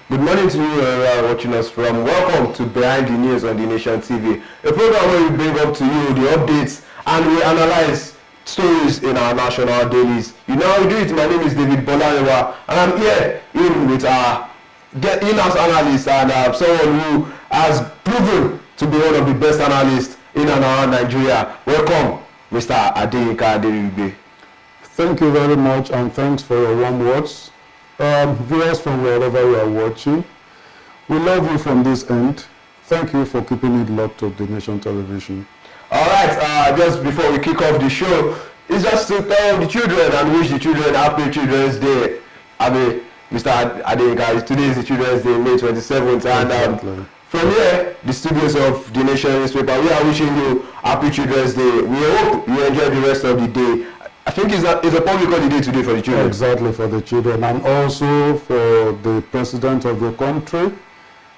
Good morning to you who are watching us from. Welcome to Behind the News on The Nation TV, a program where we bring up to you the updates and we analyze stories in our national dailies. You know how we do it. My name is Bolarinwa and I'm here with our in-house analyst and someone who has proven to be one of the best analysts in and around Nigeria. Welcome, Mr. Adeyinka Aderibigbe. Thank you very much and thanks for your warm words. Viewers from wherever you are watching, we love you from this end. Thank you for keeping it locked to The Nation Television. All right, just before we kick off the show, it's just to tell the children and wish the children happy Children's Day. I mean, Mr. Adeyinka, today is the Children's Day, May 27th, and from here, the studios of The Nation newspaper, we are wishing you happy Children's Day. We hope you enjoy the rest of the day. I think it's a public holiday today for the children. Exactly, for the children, and also for the president of the country.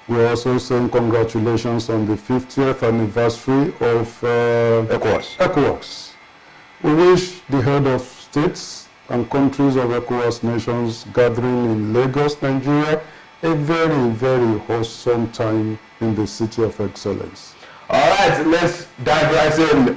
We're also saying congratulations on the 50th anniversary of ECOWAS. We wish the head of states and countries of ECOWAS nations gathering in Lagos, Nigeria, a very, very wholesome time in the city of excellence. All right, let's dive right in.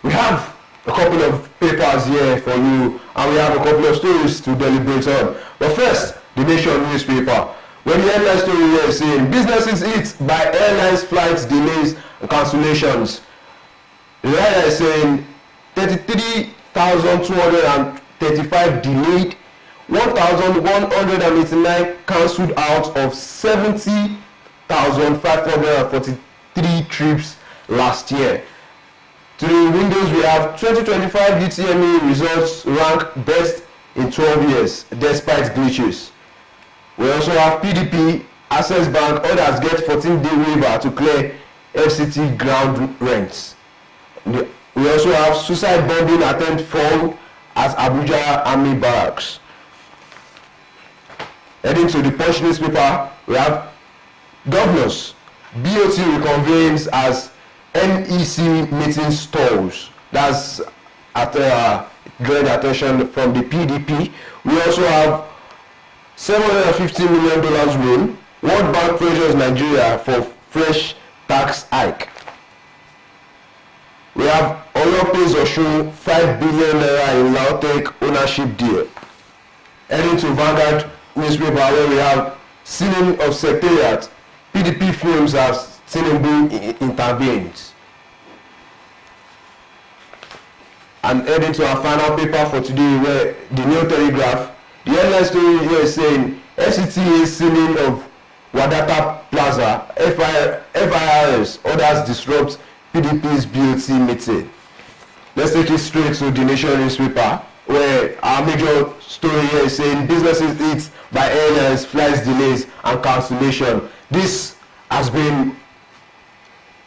We have a couple of papers here for you, and we have a couple of stories to deliberate on. But first, The Nation newspaper, where the headline story here is saying businesses hit by airlines flights delays and cancellations. The headline is saying 33,235 delayed, 1,189 cancelled out of 70,543 trips last year. To the windows, we have 2025 UTME results rank best in 12 years, despite glitches. We also have PDP, Access Bank, others get 14-day waiver to clear FCT ground rents. We also have suicide bombing attempt fall at Abuja Army Barracks. Heading to the Punch newspaper, we have governors, BOT reconvenes as NEC meeting stalls. That's at great attention from the PDP. We also have $750 million loan. World Bank pressures Nigeria for fresh tax hike. We have Olope's Osun 5 billion naira in Lautech ownership deal. Heading to Vanguard newspaper, where we have sealing of secretariat. PDP films have Tinubu intervenes. And heading to our final paper for today, where the New Telegraph, the headline story here is saying FCTA sealing of Wadata Plaza, FIRS, others disrupt PDP's BOT meeting. Let's take it straight to The Nation newspaper, where our major story here is saying businesses hit by airlines, flights delays, and cancellation. This has been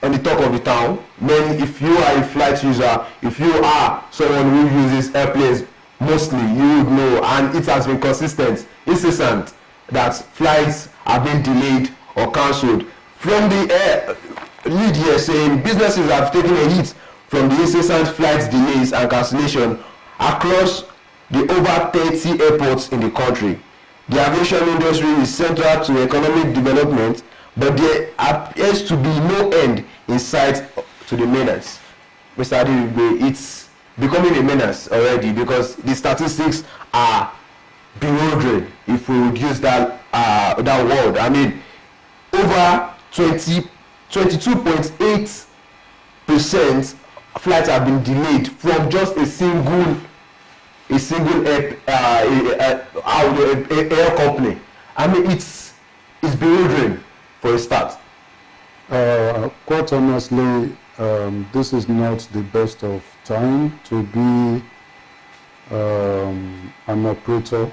on the talk of the town. Then if you are a flight user, if you are someone who uses airplanes mostly, you would know, and it has been incessant that flights have been delayed or cancelled. From the lead here saying businesses have taken a hit from the incessant flight delays and cancellation across the over 30 airports in the country. The aviation industry is central to economic development, but there appears to be no end in sight to the menace. Mr. Aderibigbe, it's becoming a menace already because the statistics are bewildering, if we would use that word. I mean, over 22.8% flights have been delayed from just a single air company. I mean, it's bewildering for a start. Quite honestly, this is not the best of time to be an operator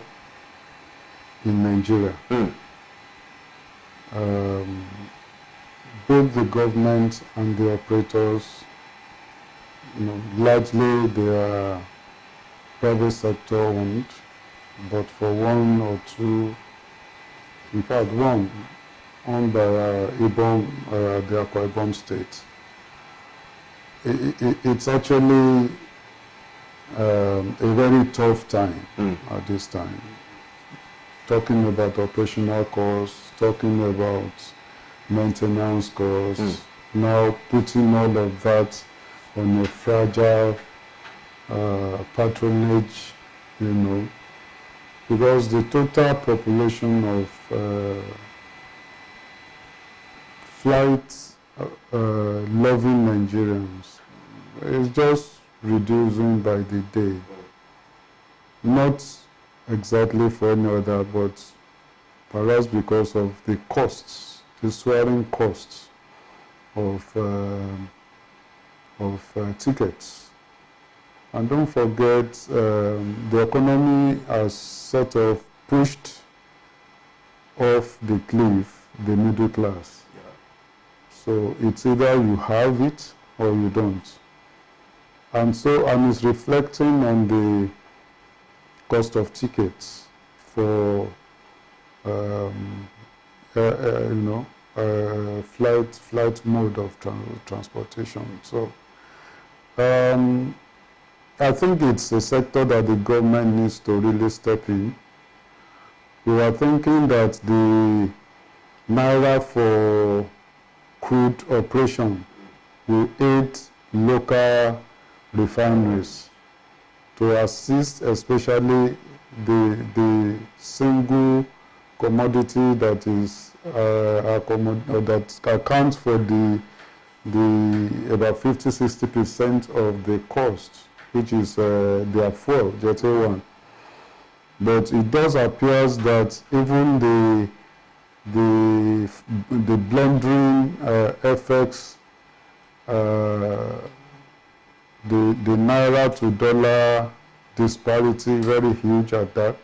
in Nigeria. Both the government and the operators, largely they are private sector owned, but for one or two, in fact one, owned by the Akwa Ibom state. It's actually a very tough time at this time. talking about operational costs, talking about maintenance costs, now putting all of that on a fragile patronage, you know, because the total population of flight-loving Nigerians is just reducing by the day. Not exactly for any other, but perhaps because of the costs, the soaring costs of tickets. And don't forget, the economy has sort of pushed off the cliff the middle class. Yeah. So it's either you have it or you don't. And so, and it's reflecting on the cost of tickets for, flight mode of transportation. So, I think it's a sector that the government needs to really step in. We are thinking that the Naira for crude operation will aid local refineries to assist especially the single commodity that is that accounts for the about 50-60% of the cost, which is their fuel, Jet A1. But it does appear that even the blending effects, the Naira to dollar disparity, very huge at that,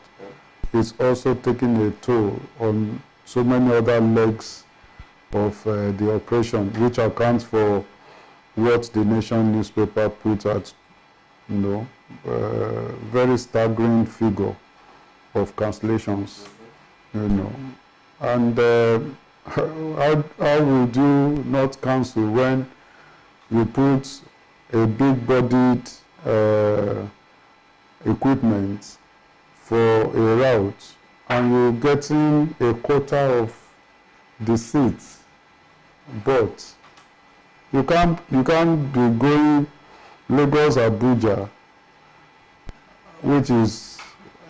is also taking a toll on so many other legs of the operation, which accounts for what the Nation newspaper put at, very staggering figure of cancellations, And how would you not cancel when you put a big-bodied equipment for a route and you're getting a quarter of the seats, but you can't be going Lagos Abuja, which is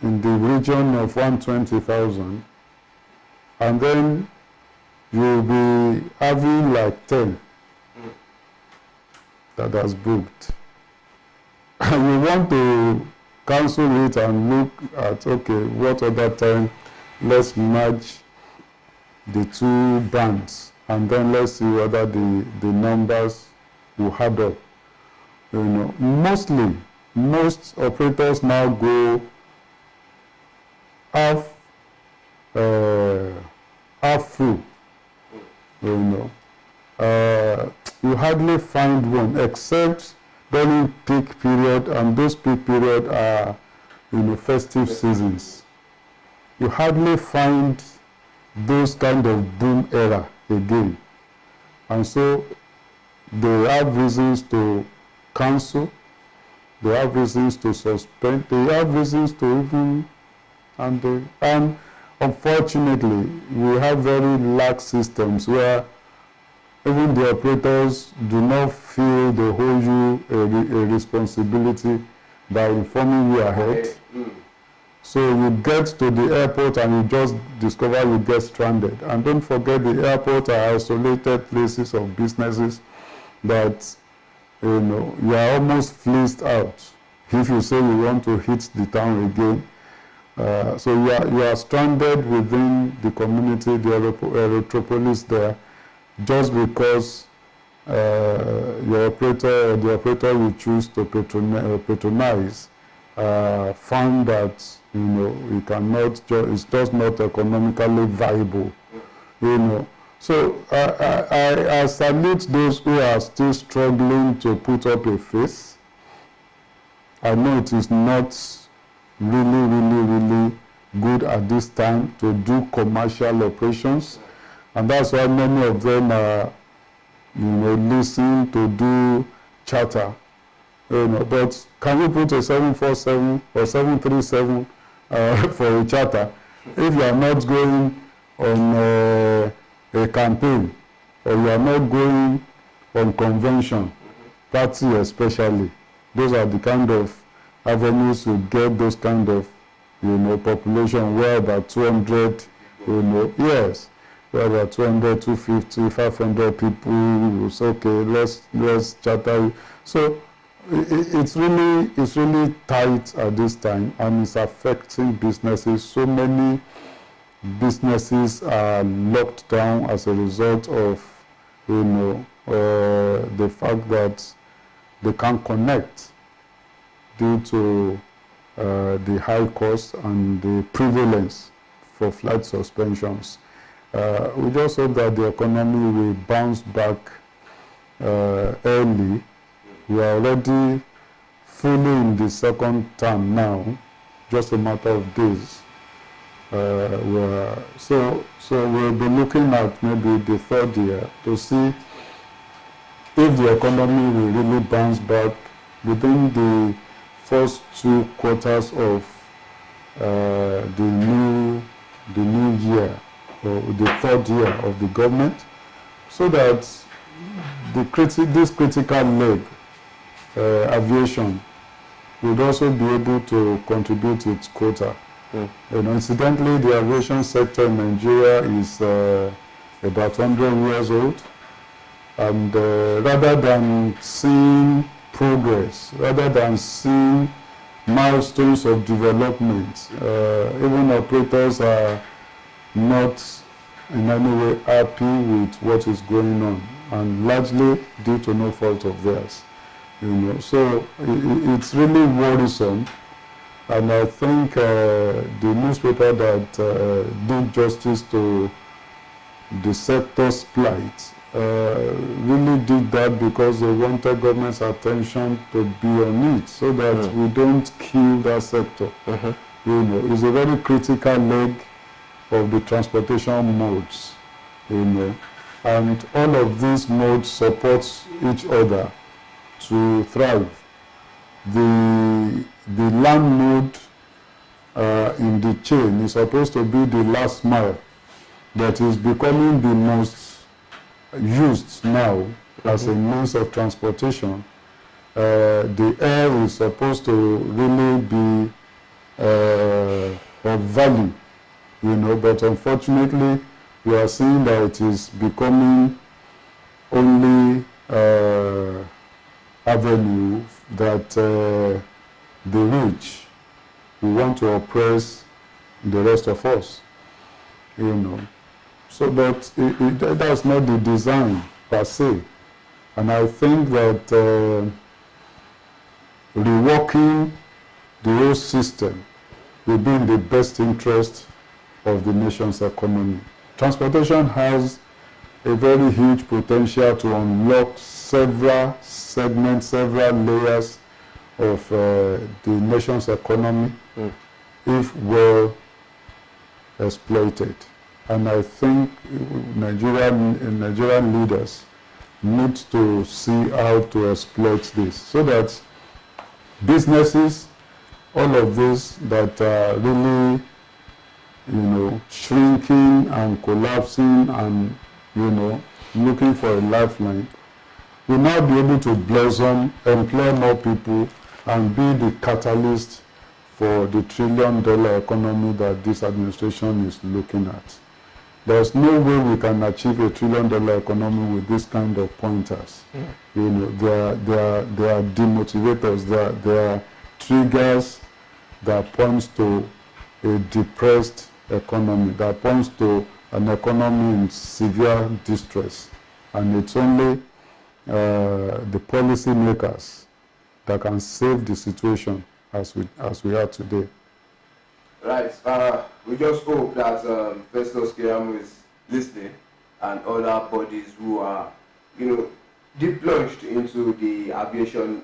in the region of 120,000, and then you'll be having like 10 that has booked. And you want to cancel it and look at, okay, what other time, let's merge the two bands, and then let's see whether the numbers will add up. Most operators now go half full. You hardly find one except during peak period, and those peak period are festive seasons. You hardly find those kind of boom era again, and so they have reasons to cancel, they have reasons to suspend, they have reasons to even, and unfortunately we have very lax systems where even the operators do not feel they hold you a responsibility by informing you ahead. So you get to the airport and you just discover you get stranded. And don't forget, the airport are isolated places of businesses that you are almost fleeced out if you say you want to hit the town again. So you are stranded within the community, the aerotropolis there, just because your operator or the operator you choose to patronize found that you cannot, it's just not economically viable. So I salute those who are still struggling to put up a face. I know it is not really good at this time to do commercial operations, and that's why many of them are listening to do charter. But can you put a 747 or 737 for a charter? If you are not going on a campaign, or you are not going on convention, party especially, those are the kind of avenues to get those kind of, population where about 200, yes, where about 200, 250, 500 people will say, okay, let's chatter. So it's really tight at this time, and it's affecting businesses. So many businesses are locked down as a result of, the fact that they can't connect due to the high cost and the prevalence for flight suspensions. We just hope that the economy will bounce back early. We are already fully in the second term now, just a matter of days. So we'll be looking at maybe the third year to see if the economy will really bounce back within the first 2 quarters of the new year, or the third year of the government, so that this critical leg, aviation, would also be able to contribute its quota. Incidentally, the aviation sector in Nigeria is about 100 years old, and rather than seeing progress, rather than seeing milestones of development, even operators are not in any way happy with what is going on, and largely due to no fault of theirs. So it's really worrisome, and I think the newspaper that did justice to the sector's plight really did that because they wanted government's attention to be on it, so that we don't kill that sector. It's a very critical leg of the transportation modes, and all of these modes support each other to thrive. The land mode in the chain is supposed to be the last mile, that is becoming the most used now as a means of transportation. The air is supposed to really be of value, but unfortunately we are seeing that it is becoming only avenue that the rich who want to oppress the rest of us, So, but that's not the design per se. And I think that reworking the whole system will be in the best interest of the nation's economy. Transportation has a very huge potential to unlock several segments, several layers of the nation's economy if well exploited. And I think Nigerian leaders need to see how to exploit this, so that businesses, all of this that are really, shrinking and collapsing and, looking for a lifeline, will now be able to blossom, employ more people, and be the catalyst for the trillion-dollar economy that this administration is looking at. There's no way we can achieve a trillion-dollar economy with this kind of pointers. They are demotivators. They are triggers that points to a depressed economy, that points to an economy in severe distress. And it's only the policy makers that can save the situation as we are today. Right. We just hope that Festus Keyamo is listening, and other bodies who are, deep plunged into the aviation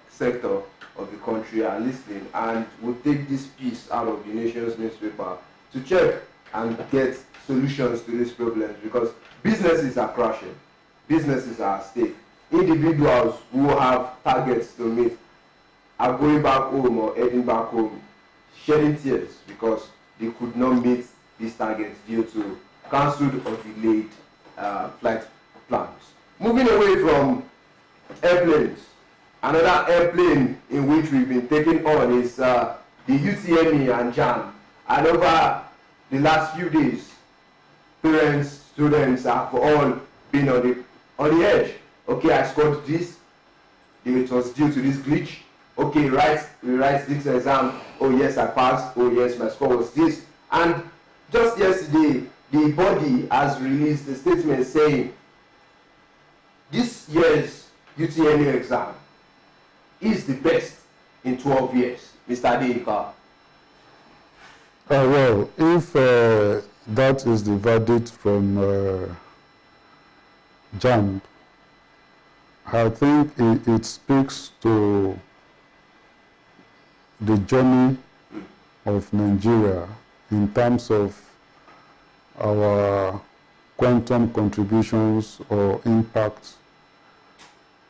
sector of the country are listening, and will take this piece out of the nation's newspaper to check and get solutions to these problems, because businesses are crashing, businesses are at stake. Individuals who have targets to meet are going back home or heading back home shedding tears because they could not meet this target due to cancelled or delayed flight plans. Moving away from airplanes, another airplane in which we've been taking on is the UTME and JAMB. And over the last few days, parents, students have all been on the edge. Okay, I scored this. It was due to this glitch. Okay, rewrite this exam. Oh yes, I passed. Oh yes, my score was this. And just yesterday, the body has released a statement saying this year's UTME exam is the best in 12 years. Mr. Adeyinka. Well, if that is the verdict from JAMB, I think it speaks to the journey of Nigeria in terms of our quantum contributions or impact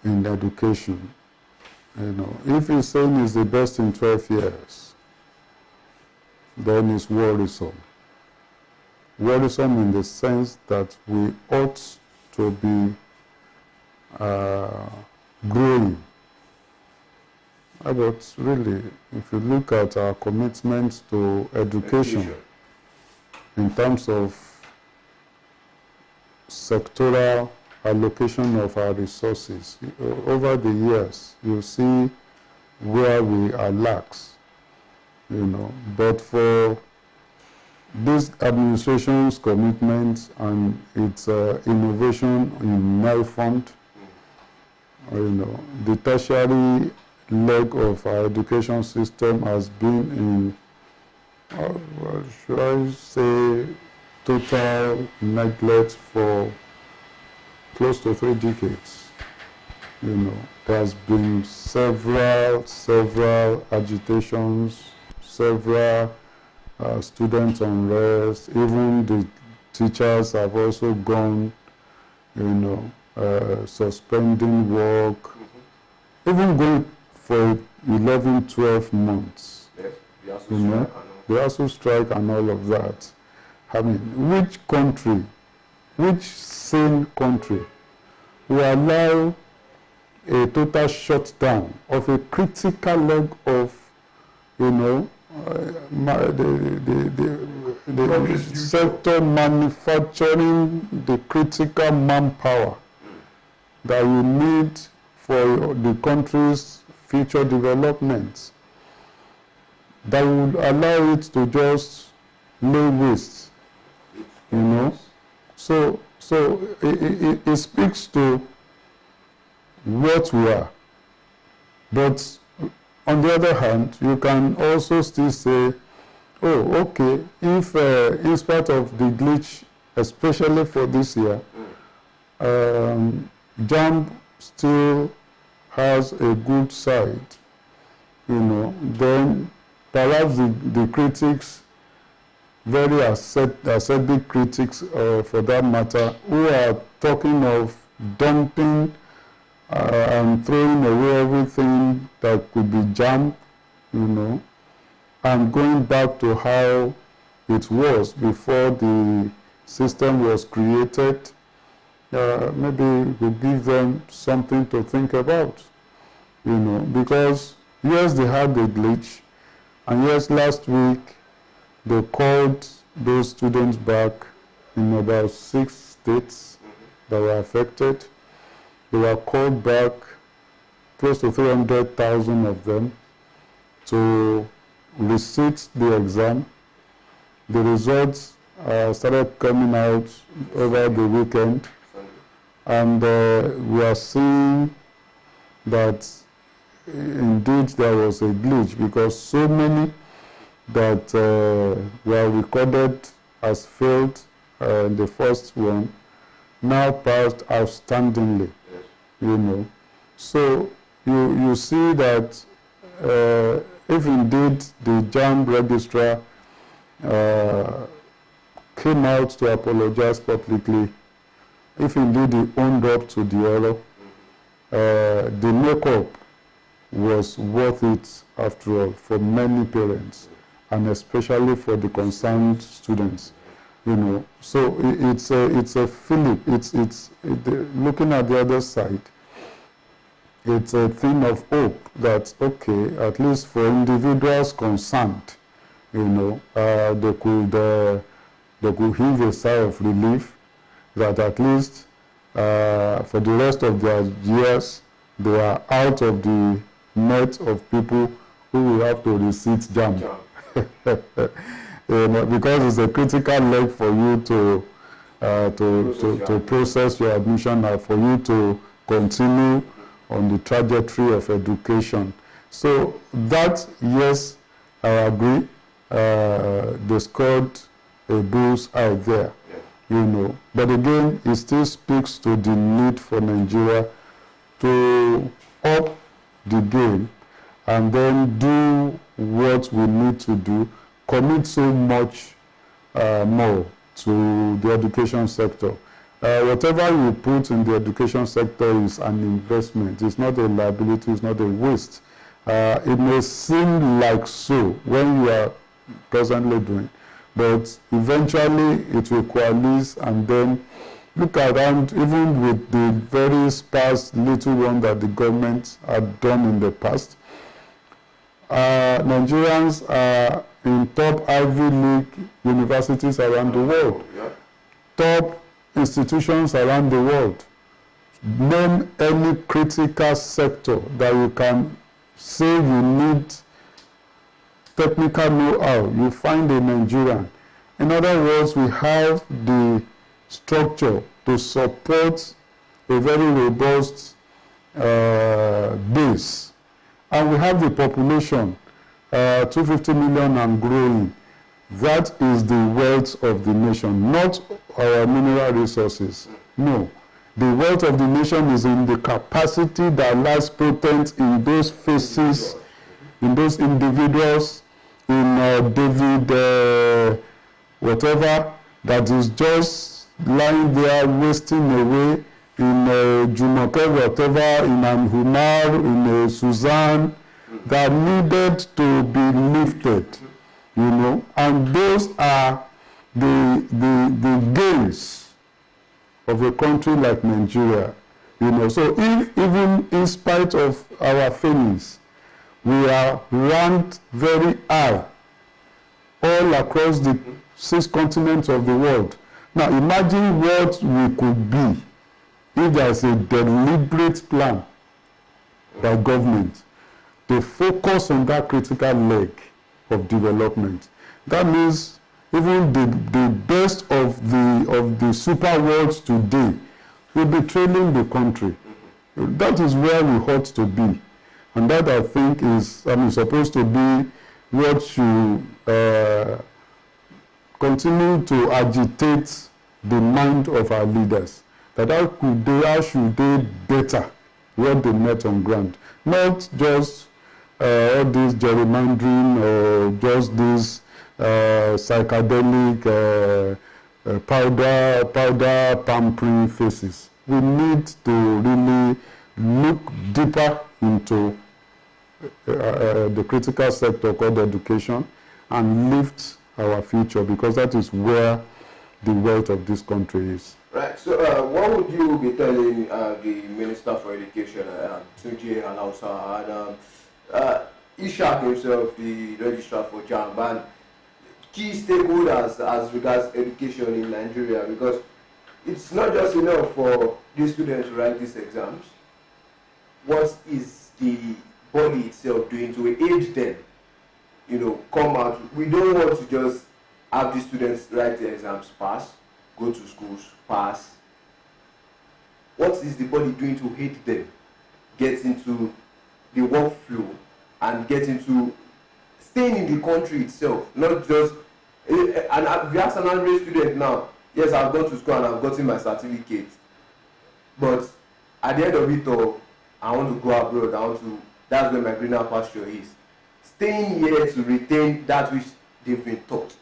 in education. You know, if he's saying it's the best in 12 years, then it's worrisome. Worrisome in the sense that we ought to be growing. But really, if you look at our commitment to education in terms of sectoral allocation of our resources, over the years, you see where we are lax, you know. But for this administration's commitment and its innovation in NIFund, you know, the tertiary leg of our education system has been in, well, should I say, total neglect for close to 3 decades. You know, there has been several agitations, several student unrest. Even the teachers have also gone, you know, suspending work, even going for 11, 12 months. Yes, you know, the ASU strike and all of that. I mean, which country, which sane country will allow a total shutdown of a critical leg of, you know, the sector manufacturing the critical manpower that you need for the country's future development, that would allow it to just lay waste, you know? So it speaks to what we are. But on the other hand, you can also still say, oh, okay, if in spite of the glitch, especially for this year, JAMB still has a good side, you know, then perhaps the critics, very ascetic critics for that matter, who are talking of dumping and throwing away everything that could be JAMB, you know, and going back to how it was before the system was created, maybe we'll give them something to think about, you know, because yes, they had the glitch, and yes, last week they called those students back in about 6 states that were affected. They were called back, close to 300,000 of them, to resit the exam. The results started coming out over the weekend, and we are seeing that indeed there was a glitch, because so many that were recorded as failed in the first one now passed outstandingly, you know. So you see that if indeed the JAMB registrar came out to apologize publicly, if indeed he owned up to the error, the makeup was worth it after all for many parents. and especially for the concerned students. You know, so it's a fillip. Looking at the other side, it's a thing of hope that, okay, at least for individuals concerned, you know, they could heave a sigh of relief that at least for the rest of their years they are out of the net of people who will have to resit JAMB. You know, because it's a critical leg for you to process your admission and for you to continue on the trajectory of education. So that, yes, I agree, they scored a bull's eye there, you know. But again, it still speaks to the need for Nigeria to up the game and then do what we need to do, commit so much more to the education sector. Whatever you put in the education sector is an investment. It's not a liability, it's not a waste. It may seem like so when you are presently doing, but eventually it will coalesce, and then look around, even with the very sparse little one that the government had done in the past. Nigerians are in top Ivy League universities around the world, top institutions around the world. Name any critical sector that you can say you need technical know-how, you find a Nigerian. In other words, we have the structure to support a very robust base. And we have the population, 250 million and growing. That is the wealth of the nation, not our mineral resources. No. The wealth of the nation is in the capacity that lies potent in those faces, in those individuals, in David, whatever, that is just lying there wasting away, in Jumoke, whatever, in Humar, in Suzanne, that needed to be lifted, you know. And those are the gains of a country like Nigeria, you know. So if even in spite of our failings, we are ranked very high all across the 6 continents of the world. Now imagine what we could be if there is a deliberate plan by government to focus on that critical leg of development. That means even the best of the super worlds today will be trailing the country. That is where we ought to be. And that, I think, is supposed to be what you continue to agitate the mind of our leaders. That how should they better what they met on ground. Not just all this gerrymandering or just this psychedelic powder pampering faces. We need to really look deeper into the critical sector called education and lift our future, because that is where the wealth of this country is. Right. So, what would you be telling the Minister for Education, Tunji Alausa, and Ishaq himself, the registrar for JAMB, and key stakeholders as regards education in Nigeria? Because it's not just enough for these students to write these exams. What is the body itself doing to aid them, you know, come out? We don't want to just have the students write the exams, pass, go to schools, pass. What is the body doing to aid them get into the workflow and get into staying in the country itself? Not just, and we ask an unraised student now, yes, I've gone to school and I've gotten my certificate, but at the end of it all, I want to go abroad, that's where my greener pasture is. Staying here to retain that which they've been taught.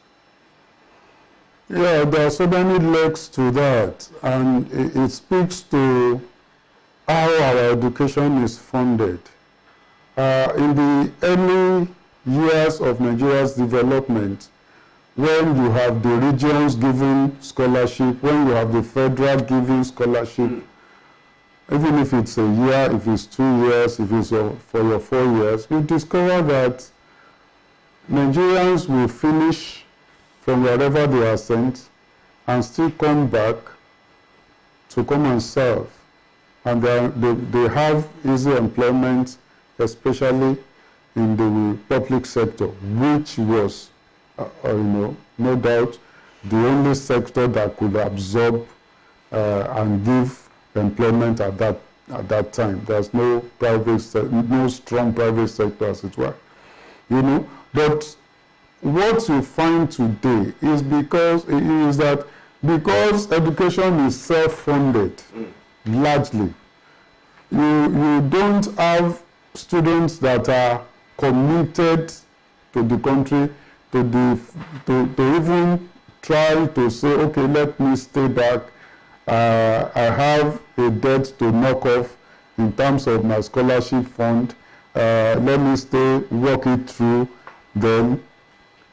Yeah, there are so many legs to that, and it speaks to how our education is funded. In the early years of Nigeria's development, when you have the regions giving scholarship, when you have the federal giving scholarship, even if it's a year, if it's 2 years, if it's for your 4 years, you discover that Nigerians will finish from wherever they are sent and still come back to come and serve. And they have easy employment, especially in the public sector, which was, no doubt, the only sector that could absorb and give employment at that time. There's no strong private sector, as it were. But what you find today is because education is self-funded, largely. You don't have students that are committed to the country to even try to say, okay, let me stay back. I have a debt to knock off in terms of my scholarship fund. Let me stay, work it through. Then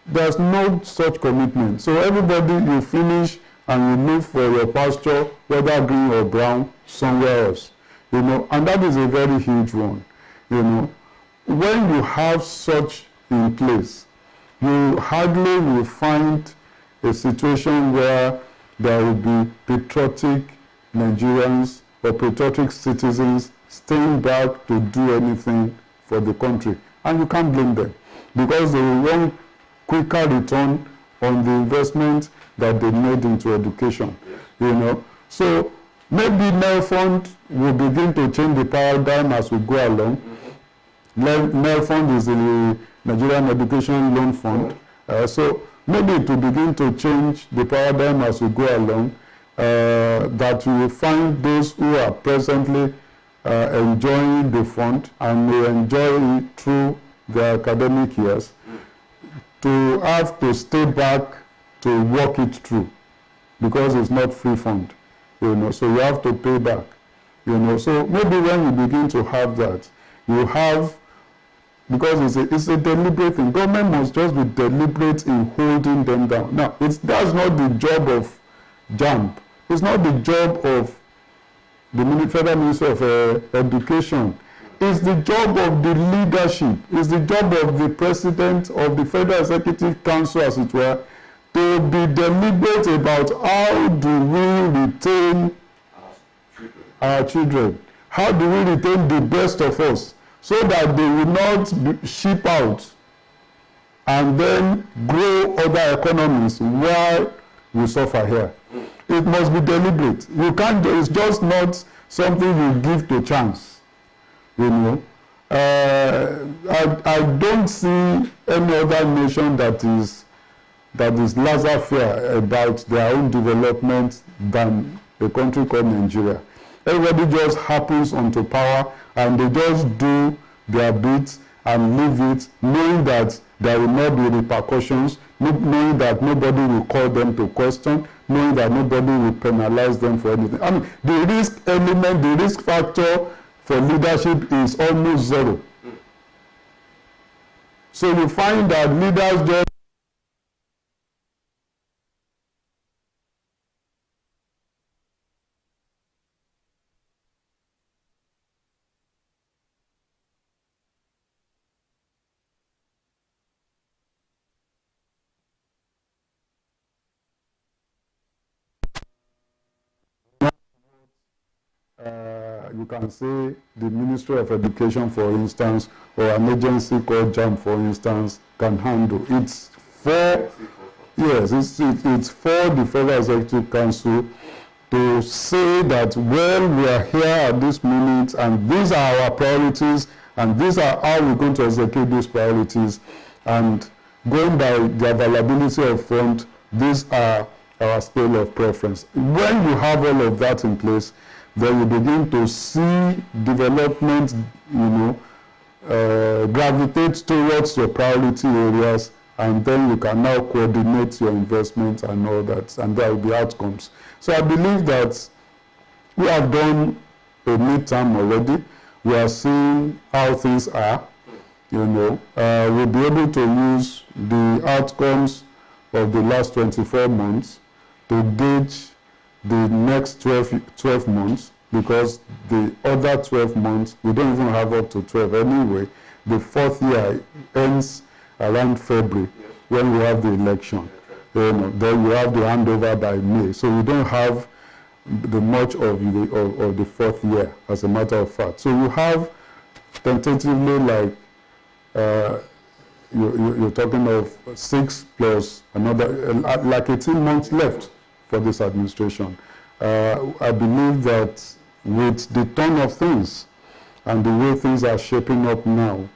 there's no such commitment. So everybody, you finish and you look for your pasture, whether green or brown, somewhere else. And that is a very huge one. When you have such in place, you hardly will find a situation where there will be patriotic Nigerians or patriotic citizens staying back to do anything for the country. And you can't blame them, because they will want quicker return on the investment that they made into education. So maybe NEL Fund will begin to change the paradigm as we go along. NEL Fund is the Nigerian Education Loan Fund. So maybe it will begin to change the paradigm as we go along, that we will find those who are presently enjoying the fund and may enjoy it through their academic years, to have to stay back to work it through, because it's not free fund, so you have to pay back, so maybe when you begin to have that, you have, because it's a deliberate thing. Government must just be deliberate in holding them down. Now, that's not the job of JAMB. It's not the job of the Federal Ministry of Education. It's the job of the leadership. It's the job of the President of the Federal Executive Council, as it were, to be deliberate about how do we retain our children. How do we retain the best of us, so that they will not ship out and then grow other economies while we suffer here. It must be deliberate. You can't. It's just not something you give to chance. I don't see any other nation that is laissez-faire about their own development than a country called Nigeria. Everybody just happens onto power and they just do their bit and leave it, knowing that there will not be repercussions, knowing that nobody will call them to question, knowing that nobody will penalize them for anything. I mean, the risk element, the risk factor for leadership is almost zero. So you find that leaders just you can say the Ministry of Education, for instance, or an agency called JAMB, for instance, can handle. It's for the Federal Executive Council to say that, well, we are here at this minute and these are our priorities and these are how we're going to execute these priorities, and going by the availability of funds, these are our scale of preference. When you have all of that in place, then you begin to see development, gravitate towards your priority areas, and then you can now coordinate your investments and all that, and there will be outcomes. So I believe that we have done a midterm already. We are seeing how things are. we'll be able to use the outcomes of the last 24 months to gauge the next 12 months, because the other 12 months, we don't even have up to 12 anyway. The fourth year ends around February, when we have the election. Then you have the handover by May. So we don't have the much of the fourth year, as a matter of fact. So you have tentatively like, you're talking of 6 plus another, like 18 months left for this administration. I believe that with the tone of things and the way things are shaping up now,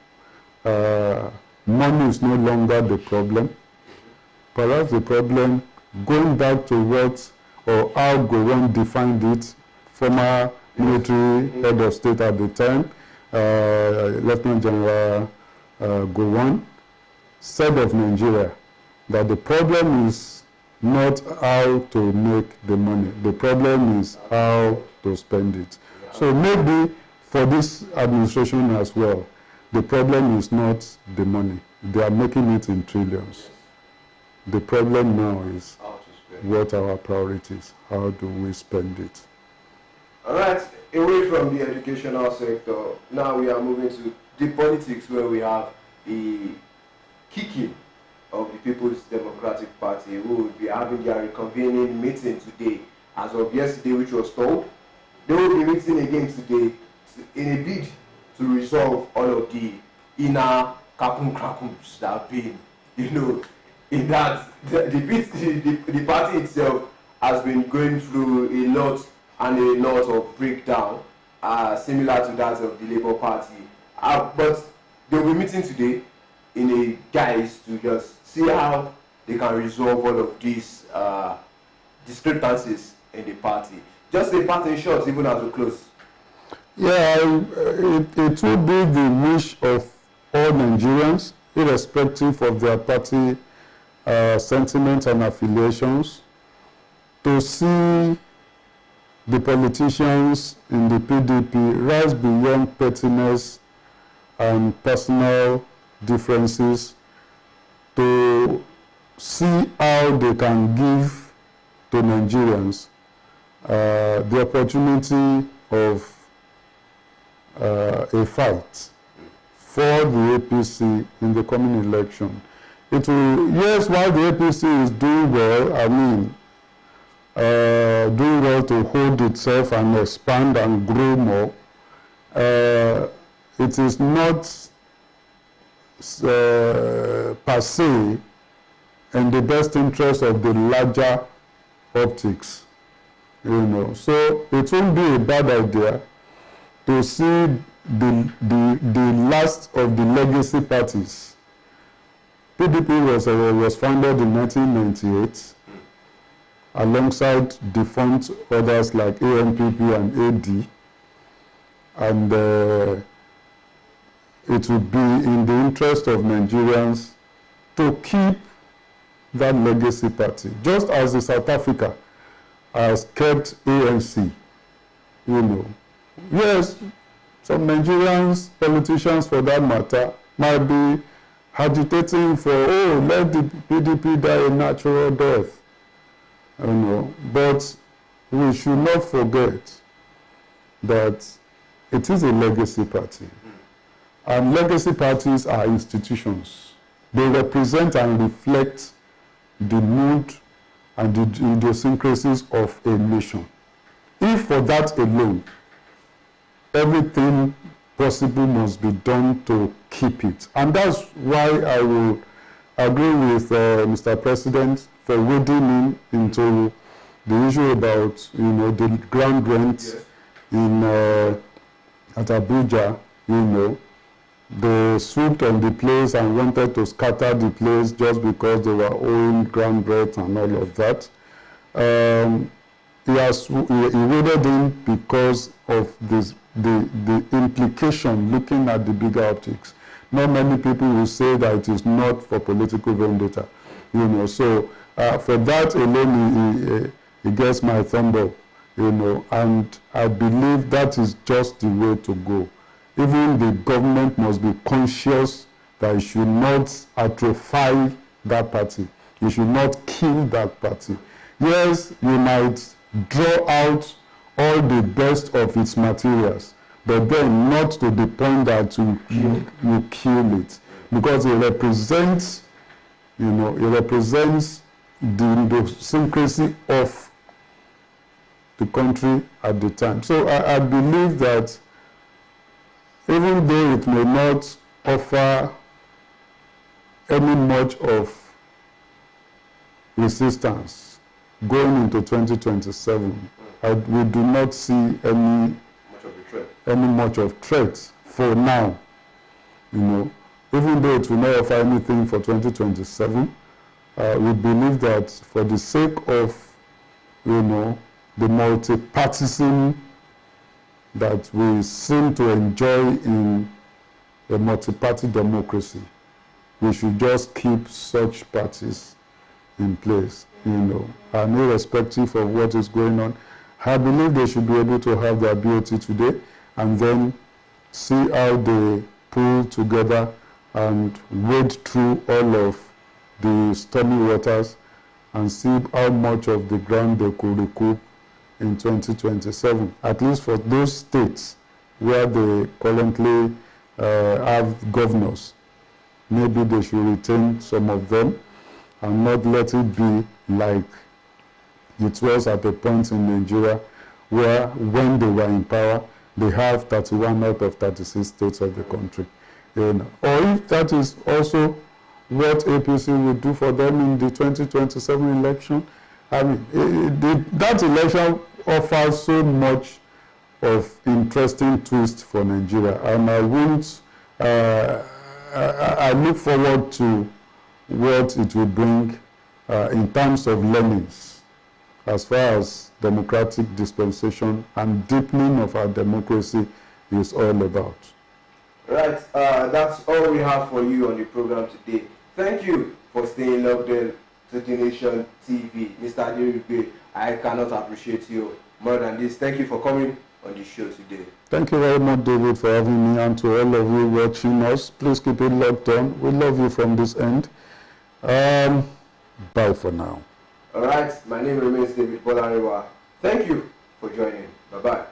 money is no longer the problem. Perhaps the problem, going back to what or how Gowon defined it, former military head of state at the time, Lieutenant General Gowon, said of Nigeria that the problem is not how to make the money. The problem is how to spend it. So maybe for this administration as well, the problem is not the money. They are making it in trillions. The problem now is what are our priorities? How do we spend it? All right, away from the educational sector, now we are moving to the politics, where we have the kicking of the People's Democratic Party, who will be having their reconvening meeting today. As of yesterday, which was told, they will be meeting again today in a bid to resolve all of the inner krakum-krakums that have been, in that the party itself has been going through a lot of breakdown, similar to that of the Labour Party. But they'll be meeting today in a guise to just see how they can resolve all of these discrepancies in the party. Just a parting shot, even as we close. Yeah, it will be the wish of all Nigerians, irrespective of their party sentiments and affiliations, to see the politicians in the PDP rise beyond pettiness and personal differences, to see how they can give to Nigerians the opportunity of a fight for the APC in the coming election. It will, yes, while the APC is doing well, doing well to hold itself and expand and grow more, it is not per se in the best interest of the larger optics, So it won't be a bad idea to see the last of the legacy parties. PDP was founded in 1998 alongside defunct others like ANPP and AD, and it would be in the interest of Nigerians to keep that legacy party, just as the South Africa has kept ANC. Yes, some Nigerians, politicians for that matter, might be agitating for, let the PDP die a natural death. But we should not forget that it is a legacy party. And legacy parties are institutions. They represent and reflect the mood and the idiosyncrasies of a nation. If for that alone, everything possible must be done to keep it. And that's why I will agree with Mr. President for wading in into the issue about, the ground rent in at Abuja, They swooped on the place and wanted to scatter the place just because they were owing ground rent and all of that. He waded in because of the implication, looking at the bigger optics. Not many people will say that it is not for political vendetta, So for that alone, he gets my thumb up, And I believe that is just the way to go. even the government must be conscious that it should not atrophy that party. You should not kill that party. Yes, you might draw out all the best of its materials, but then not to the point that you kill it, because it represents, it represents the idiosyncrasy of the country at the time. So I believe that even though it may not offer any much of resistance going into 2027, we do not see any much of threat for now. Even though it will not offer anything for 2027, we believe that for the sake of, the multi-partisan that we seem to enjoy in a multi-party democracy, we should just keep such parties in place, and irrespective of what is going on. I believe they should be able to have their BOT today and then see how they pull together and wade through all of the stormy waters and see how much of the ground they could recoup in 2027, at least for those states where they currently have governors. Maybe they should retain some of them and not let it be like it was at a point in Nigeria where when they were in power, they have 31 out of 36 states of the country. Or if that is also what APC will do for them in the 2027 election, I mean, that election offers so much of interesting twist for Nigeria, and I look forward to what it will bring in terms of learnings as far as democratic dispensation and deepening of our democracy is all about. Right, that's all we have for you on the program today. Thank you for staying logged in to the Nation TV. Mr. Aderibigbe, I cannot appreciate you more than this. Thank you for coming on the show today. Thank you very much, David, for having me, and to all of you watching us. Please keep it locked on. We love you from this end. Bye for now. All right, my name remains David Bolarinwa. Thank you for joining. Bye-bye.